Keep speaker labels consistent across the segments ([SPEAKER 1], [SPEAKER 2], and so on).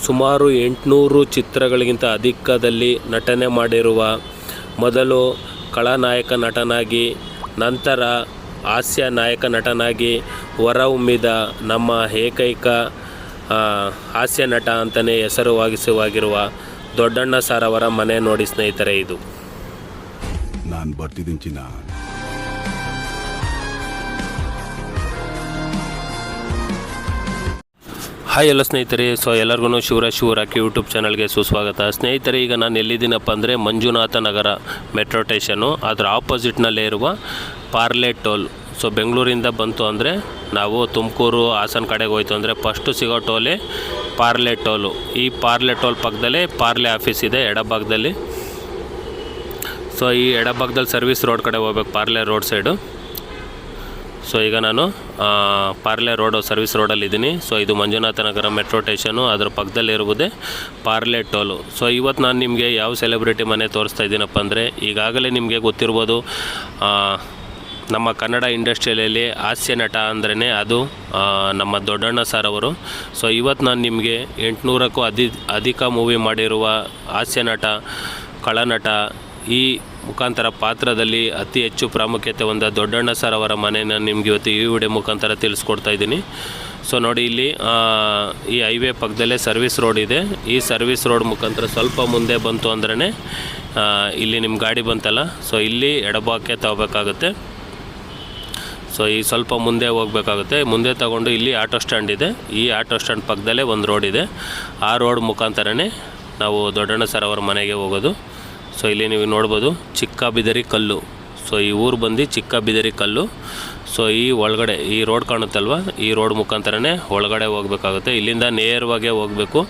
[SPEAKER 1] ಸುಮಾರು 800 ಚಿತ್ರಗಳಿಗಿಂತ ಅಧಿಕದಲ್ಲಿ ನಟನೆ ಮಾಡಿರುವ, ಮೊದಲು ಖಳನಾಯಕ ನಟನಾಗಿ ನಂತರ ಹಾಸ್ಯ ನಾಯಕ ನಟನಾಗಿ ಹೊರಹೊಮ್ಮಿದ ನಮ್ಮ ಏಕೈಕ ಹಾಸ್ಯ ನಟ ಅಂತಲೇ ಹೆಸರುವಾಗಿರುವ ದೊಡ್ಡಣ್ಣ ಸರ್ ಅವರ ಮನೆ ನೋಡಿ ಸ್ನೇಹಿತರೆ. ಇದು
[SPEAKER 2] ನಾನು ಬರ್ತಿದ್ದೀನಿ ಚಿನ್ನ.
[SPEAKER 1] ಹಾಯ್ ಎಲ್ಲ ಸ್ನೇಹಿತರೆ. ಸೊ ಎಲ್ಲರಿಗೂ ಶಿವರಾಜ್ ಶಿವರಾಕಿ ಯೂಟ್ಯೂಬ್ ಚಾನಲ್ಗೆ ಸುಸ್ವಾಗತ. ಸ್ನೇಹಿತರೆ, ಈಗ ನಾನು ಎಲ್ಲಿದ್ದೀನಪ್ಪ ಅಂದರೆ ಮಂಜುನಾಥ ನಗರ ಮೆಟ್ರೋ ಸ್ಟೇಷನ್ನು, ಅದರ ಆಪೋಸಿಟ್ನಲ್ಲೇ ಇರುವ ಪಾರ್ಲೆ ಟೋಲ್. ಸೊ ಬೆಂಗಳೂರಿಂದ ಬಂತು ಅಂದರೆ ನಾವು ತುಮಕೂರು ಹಾಸನ ಕಡೆಗೆ ಹೋಯ್ತು ಅಂದರೆ ಫಸ್ಟು ಸಿಗೋ ಟೋಲೇ ಪಾರ್ಲೆ ಟೋಲು. ಈ ಪಾರ್ಲೆ ಟೋಲ್ ಪಕ್ಕದಲ್ಲೇ ಪಾರ್ಲೆ ಆಫೀಸ್ ಇದೆ ಎಡಭಾಗದಲ್ಲಿ. ಸೊ ಈ ಎಡಭಾಗದಲ್ಲಿ ಸರ್ವಿಸ್ ರೋಡ್ ಕಡೆ ಹೋಗ್ಬೇಕು, ಪಾರ್ಲೆ ರೋಡ್ ಸೈಡು. ಸೊ ಈಗ ನಾನು ಪಾರ್ಲೆ ರೋಡು ಸರ್ವಿಸ್ ರೋಡಲ್ಲಿದ್ದೀನಿ. ಸೊ ಇದು ಮಂಜುನಾಥ ನಗರ ಮೆಟ್ರೋ ಸ್ಟೇಷನು, ಅದರ ಪಕ್ಕದಲ್ಲಿರುವುದೇ ಪಾರ್ಲೆ ಟೋಲು. ಸೊ ಇವತ್ತು ನಾನು ನಿಮಗೆ ಯಾವ ಸೆಲೆಬ್ರಿಟಿ ಮನೆ ತೋರಿಸ್ತಾ ಇದ್ದೀನಪ್ಪ ಅಂದರೆ, ಈಗಾಗಲೇ ನಿಮಗೆ ಗೊತ್ತಿರ್ಬೋದು, ನಮ್ಮ ಕನ್ನಡ ಇಂಡಸ್ಟ್ರಿಯಲ್ಲಿ ಹಾಸ್ಯ ನಟ ಅಂದ್ರೇ ಅದು ನಮ್ಮ ದೊಡ್ಡಣ್ಣ ಸರ್ ಅವರು. ಸೊ ಇವತ್ತು ನಾನು ನಿಮಗೆ 800ಕ್ಕೂ ಅಧಿಕ ಮೂವಿ ಮಾಡಿರುವ ಹಾಸ್ಯ ನಟ, ಖಳನಟ, ಈ ಮುಖಾಂತರ ಪಾತ್ರದಲ್ಲಿ ಅತಿ ಹೆಚ್ಚು ಪ್ರಾಮುಖ್ಯತೆ ಹೊಂದ ದೊಡ್ಡಣ್ಣ ಸರ್ ಅವರ ಮನೆಯನ್ನು ನಿಮಗೆ ಇವತ್ತು ಈ ವಿಡಿಯೋ ಮುಖಾಂತರ ತಿಳಿಸ್ಕೊಡ್ತಾ ಇದ್ದೀನಿ. ಸೊ ನೋಡಿ, ಇಲ್ಲಿ ಈ ಹೈವೇ ಪಕ್ಕದಲ್ಲೇ ಸರ್ವಿಸ್ ರೋಡ್ ಇದೆ. ಈ ಸರ್ವಿಸ್ ರೋಡ್ ಮುಖಾಂತರ ಸ್ವಲ್ಪ ಮುಂದೆ ಬಂತು ಅಂದ್ರೇ ಇಲ್ಲಿ ನಿಮ್ಮ ಗಾಡಿ ಬಂತಲ್ಲ, ಸೊ ಇಲ್ಲಿ ಎಡಭಾಗಕ್ಕೆ ತಗೋಬೇಕಾಗುತ್ತೆ. ಸೊ ಈ ಸ್ವಲ್ಪ ಮುಂದೆ ಹೋಗಬೇಕಾಗುತ್ತೆ. ಮುಂದೆ ತಗೊಂಡು ಇಲ್ಲಿ ಆಟೋ ಸ್ಟ್ಯಾಂಡ್ ಇದೆ. ಈ ಆಟೋ ಸ್ಟ್ಯಾಂಡ್ ಪಕ್ಕದಲ್ಲೇ ಒಂದು ರೋಡ್ ಇದೆ. ಆ ರೋಡ್ ಮುಖಾಂತರನೇ ನಾವು ದೊಡ್ಡಣ್ಣ ಸರ್ ಅವರ ಮನೆಗೆ ಹೋಗೋದು. ಸೊ ಇಲ್ಲಿ ನೀವು ನೋಡ್ಬೋದು ಚಿಕ್ಕ ಬಿದರಿ ಕಲ್ಲು. ಸೊ ಈ ಊರು ಬಂದು ಚಿಕ್ಕ ಬಿದರಿ ಕಲ್ಲು. ಸೊ ಈ ಒಳಗಡೆ ಈ ರೋಡ್ ಕಾಣುತ್ತಲ್ವ, ಈ ರೋಡ್ ಮುಖಾಂತರನೇ ಒಳಗಡೆ ಹೋಗಬೇಕಾಗುತ್ತೆ. ಇಲ್ಲಿಂದ ನೇರವಾಗಿ ಹೋಗಬೇಕು,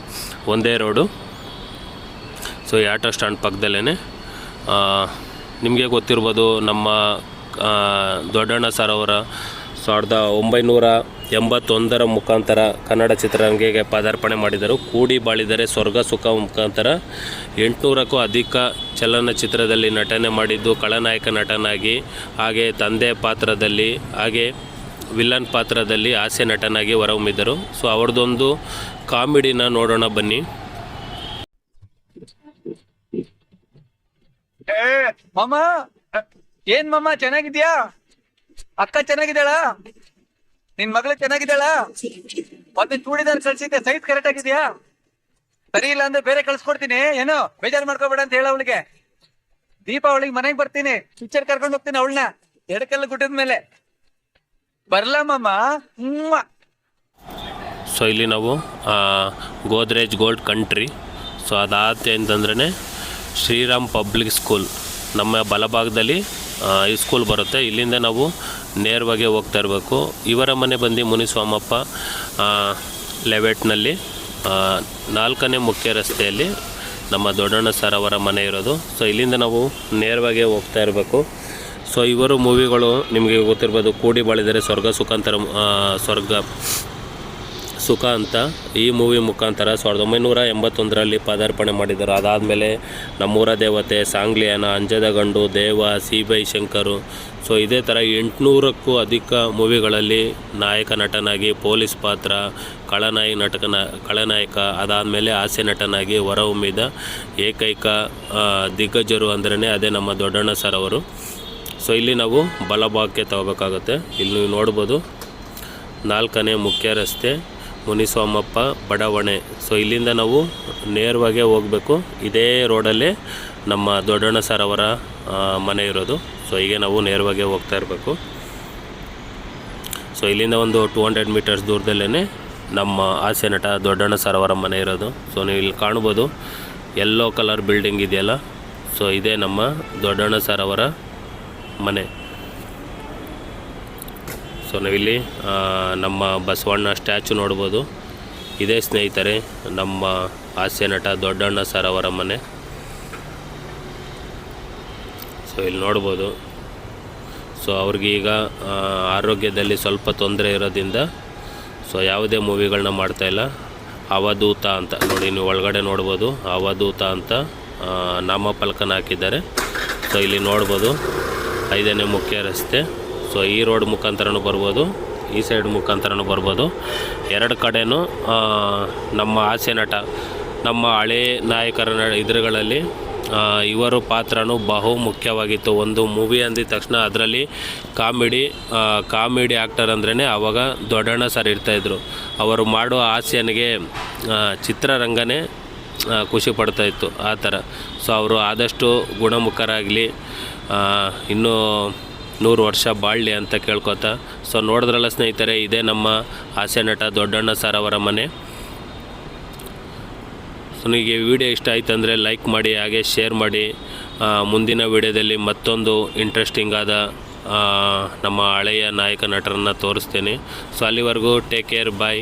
[SPEAKER 1] ಒಂದೇ ರೋಡು. ಸೊ ಈ ಆಟೋ ಸ್ಟ್ಯಾಂಡ್ ಪಕ್ಕದಲ್ಲೇ ನಿಮಗೆ ಗೊತ್ತಿರ್ಬೋದು, ನಮ್ಮ ದೊಡ್ಡಣ್ಣ ಸರ್ ಅವರ 1981 ಮುಖಾಂತರ ಕನ್ನಡ ಚಿತ್ರರಂಗಕ್ಕೆ ಪದಾರ್ಪಣೆ ಮಾಡಿದರು. ಕೂಡಿ ಬಾಳಿದರೆ ಸ್ವರ್ಗ ಸುಖ ಮುಖಾಂತರ 800ಕ್ಕೂ ಅಧಿಕ ಚಲನಚಿತ್ರದಲ್ಲಿ ನಟನೆ ಮಾಡಿದ್ದು ಖಳನಾಯಕ ನಟನಾಗಿ, ಹಾಗೆ ತಂದೆ ಪಾತ್ರದಲ್ಲಿ, ಹಾಗೆ ವಿಲನ್ ಪಾತ್ರದಲ್ಲಿ ಹಾಸ್ಯ ನಟನಾಗಿ ಹೊರಹೊಮ್ಮಿದರು. ಸೊ ಅವ್ರದ್ದೊಂದು ಕಾಮಿಡಿನ ನೋಡೋಣ ಬನ್ನಿ.
[SPEAKER 3] ಮಾಮ, ಏನ್ ಮಾಮ ಚೆನ್ನಾಗಿದ್ಯಾ? ಅಕ್ಕ ಚೆನ್ನಾಗಿದ್ದಾಳ? ನಿನ್ ಮಗಳು ಚೆನ್ನಾಗಿದ್ದಾಳ? ಮತ್ತೆ ಚೂಡಿದಾರ್ ಕಳ್ಸಿದ್ದೆ, ಸೈಜ್ ಕರೆಕ್ಟ್ ಆಗಿದ್ಯಾ? ಸರಿ ಇಲ್ಲ ಅಂದ್ರೆ ಬೇರೆ ಕಳ್ಸ್ಕೊಡ್ತೀನಿ, ಏನೋ ಬೇಜಾರ್ ಮಾಡ್ಕೋಬೇಡ ಅಂತ ಹೇಳ ಅವಳಿಗೆ. ದೀಪಾವಳಿಗೆ ಮನೆಗೆ ಬರ್ತೀನಿ, ಪಿಕ್ಚರ್ ಕರ್ಕೊಂಡು ಹೋಗ್ತೀನಿ ಅವಳನ್ನ, ಎಡಕಲ್ಲ ಗುಡ್ಡದ ಮೇಲೆ. ಬರ್ಲಾ ಮಾಮ?
[SPEAKER 1] ಸೊ ಇಲ್ಲಿ ನಾವು ಗೋದ್ರೇಜ್ ಗೋಲ್ಡ್ ಕಂಟ್ರಿ. ಸೊ ಅದಾದ ಅಂತಂದ್ರೆ ಶ್ರೀರಾಮ್ ಪಬ್ಲಿಕ್ ಸ್ಕೂಲ್ ನಮ್ಮ ಬಲಭಾಗದಲ್ಲಿ ಈ ಸ್ಕೂಲ್ ಬರುತ್ತೆ. ಇಲ್ಲಿಂದ ನಾವು ನೇರವಾಗಿ ಹೋಗ್ತಾ ಇರಬೇಕು. ಇವರ ಮನೆ ಬಂದು ಮುನಿಸ್ವಾಮಪ್ಪ ಲೆವೆಟ್ನಲ್ಲಿ 4ನೇ ಮುಖ್ಯ ರಸ್ತೆಯಲ್ಲಿ ನಮ್ಮ ದೊಡ್ಡಣ್ಣ ಸರ್ ಅವರ ಮನೆ ಇರೋದು. ಸೊ ಇಲ್ಲಿಂದ ನಾವು ನೇರವಾಗಿ ಹೋಗ್ತಾ ಇರಬೇಕು. ಸೊ ಇವರು ಮೂವಿಗಳು ನಿಮಗೆ ಗೊತ್ತಿರ್ಬೋದು, ಕೂಡಿ ಬಾಳಿದರೆ ಸ್ವರ್ಗ ಸುಖ ಅಂತ ಈ ಮೂವಿ ಮುಖಾಂತರ 1981ರಲ್ಲಿ ಪದಾರ್ಪಣೆ ಮಾಡಿದರು. ಅದಾದಮೇಲೆ ನಮ್ಮೂರ ದೇವತೆ, ಸಾಂಗ್ಲಿಯಾನ, ಅಂಜದ ಗಂಡು, ದೇವ, ಸಿಬೈ ಶಂಕರು. ಸೊ ಇದೇ ಥರ 800ಕ್ಕೂ ಅಧಿಕ ಮೂವಿಗಳಲ್ಲಿ ನಾಯಕ ನಟನಾಗಿ, ಪೊಲೀಸ್ ಪಾತ್ರ, ಖಳನಾಯಕ, ಅದಾದಮೇಲೆ ಹಾಸ್ಯ ನಟನಾಗಿ ಹೊರಹೊಮ್ಮಿದ ಏಕೈಕ ದಿಗ್ಗಜರು ಅಂದ್ರೇ ಅದೇ ನಮ್ಮ ದೊಡ್ಡಣ್ಣ ಸರ್ ಅವರು. ಸೊ ಇಲ್ಲಿ ನಾವು ಬಲಭಾಗಕ್ಕೆ ತಗೋಬೇಕಾಗುತ್ತೆ. ಇಲ್ಲಿ ನೀವು ನೋಡ್ಬೋದು 4ನೇ ಮುಖ್ಯ ರಸ್ತೆ, ಮುನಿಸ್ವಾಮಪ್ಪ ಬಡಾವಣೆ. ಸೊ ಇಲ್ಲಿಂದ ನಾವು ನೇರವಾಗಿ ಹೋಗಬೇಕು. ಇದೇ ರೋಡಲ್ಲೇ ನಮ್ಮ ದೊಡ್ಡಣ್ಣ ಸರ್ ಅವರ ಮನೆ ಇರೋದು. ಸೊ ಹೀಗೆ ನಾವು ನೇರವಾಗಿ ಹೋಗ್ತಾ ಇರಬೇಕು. ಸೊ ಇಲ್ಲಿಂದ ಒಂದು 200 ಮೀಟರ್ಸ್ ದೂರದಲ್ಲೇ ನಮ್ಮ ಹಾಸ್ಯ ನಟ ದೊಡ್ಡಣ್ಣ ಸರ್ ಅವರ ಮನೆ ಇರೋದು. ಸೊ ನೀವು ಇಲ್ಲಿ ಕಾಣ್ಬೋದು, ಯೆಲ್ಲೋ ಕಲರ್ ಬಿಲ್ಡಿಂಗ್ ಇದೆಯಲ್ಲ, ಸೊ ಇದೇ ನಮ್ಮ ದೊಡ್ಡಣ್ಣ ಸರ್ ಅವರ ಮನೆ. ಸೊ ನಾವಿಲ್ಲಿ ನಮ್ಮ ಬಸವಣ್ಣ ಸ್ಟ್ಯಾಚು ನೋಡ್ಬೋದು. ಇದೇ ಸ್ನೇಹಿತರೆ ನಮ್ಮ ಹಾಸ್ಯ ನಟ ದೊಡ್ಡಣ್ಣ ಸರ್ ಅವರ ಮನೆ. ಸೊ ಇಲ್ಲಿ ನೋಡ್ಬೋದು. ಸೊ ಅವ್ರಿಗೀಗ ಆರೋಗ್ಯದಲ್ಲಿ ಸ್ವಲ್ಪ ತೊಂದರೆ ಇರೋದ್ರಿಂದ ಸೊ ಯಾವುದೇ ಮೂವಿಗಳನ್ನ ಮಾಡ್ತಾಯಿಲ್ಲ. ಅವಧೂತ ಅಂತ ನೋಡಿ, ನೀವು ಒಳಗಡೆ ನೋಡ್ಬೋದು, ಅವಧೂತ ಅಂತ ನಾಮಫಲಕನ ಹಾಕಿದ್ದಾರೆ. ಸೊ ಇಲ್ಲಿ ನೋಡ್ಬೋದು 5ನೇ ಮುಖ್ಯ ರಸ್ತೆ. ಸೊ ಈ ರೋಡ್ ಮುಖಾಂತರನೂ ಬರ್ಬೋದು, ಈ ಸೈಡ್ ಮುಖಾಂತರನೂ ಬರ್ಬೋದು. ಎರಡು ಕಡೆನೂ ನಮ್ಮ ಹಾಸ್ಯ ನಟ, ನಮ್ಮ ಹಳೇ ನಾಯಕರ ಇದರುಗಳಲ್ಲಿ ಇವರು ಪಾತ್ರನೂ ಬಹು ಮುಖ್ಯವಾಗಿತ್ತು. ಒಂದು ಮೂವಿ ಅಂದಿದ ತಕ್ಷಣ ಅದರಲ್ಲಿ ಕಾಮಿಡಿ ಆ್ಯಕ್ಟರ್ ಅಂದ್ರೇ ಆವಾಗ ದೊಡ್ಡಣ್ಣ ಸರ್ ಇರ್ತಾಯಿದ್ರು. ಅವರು ಮಾಡೋ ಹಾಸ್ಯನಿಗೆ ಚಿತ್ರರಂಗನೇ ಖುಷಿ ಪಡ್ತಾಯಿತ್ತು ಆ ಥರ. ಸೊ ಅವರು ಆದಷ್ಟು ಗುಣಮುಖರಾಗಲಿ, ಇನ್ನೂ 100 ವರ್ಷ ಬಾಳಲಿ ಅಂತ ಕೇಳ್ಕೊತಾ. ಸೊ ನೋಡಿದ್ರಲ್ಲ ಸ್ನೇಹಿತರೆ, ಇದೇ ನಮ್ಮ ಹಾಸ್ಯ ನಟ ದೊಡ್ಡಣ್ಣ ಸರ್ ಅವರ ಮನೆ. ಸೊ ನಿಮಗೆ ವಿಡಿಯೋ ಇಷ್ಟ ಆಯ್ತು ಅಂದರೆ ಲೈಕ್ ಮಾಡಿ, ಹಾಗೆ ಶೇರ್ ಮಾಡಿ. ಮುಂದಿನ ವಿಡಿಯೋದಲ್ಲಿ ಮತ್ತೊಂದು ಇಂಟ್ರೆಸ್ಟಿಂಗ್ ಆದ ನಮ್ಮ ಹಳೆಯ ನಾಯಕ ನಟರನ್ನು ತೋರಿಸ್ತೇನೆ. ಸೊ ಅಲ್ಲಿವರೆಗೂ ಟೇಕ್ ಕೇರ್, ಬಾಯ್.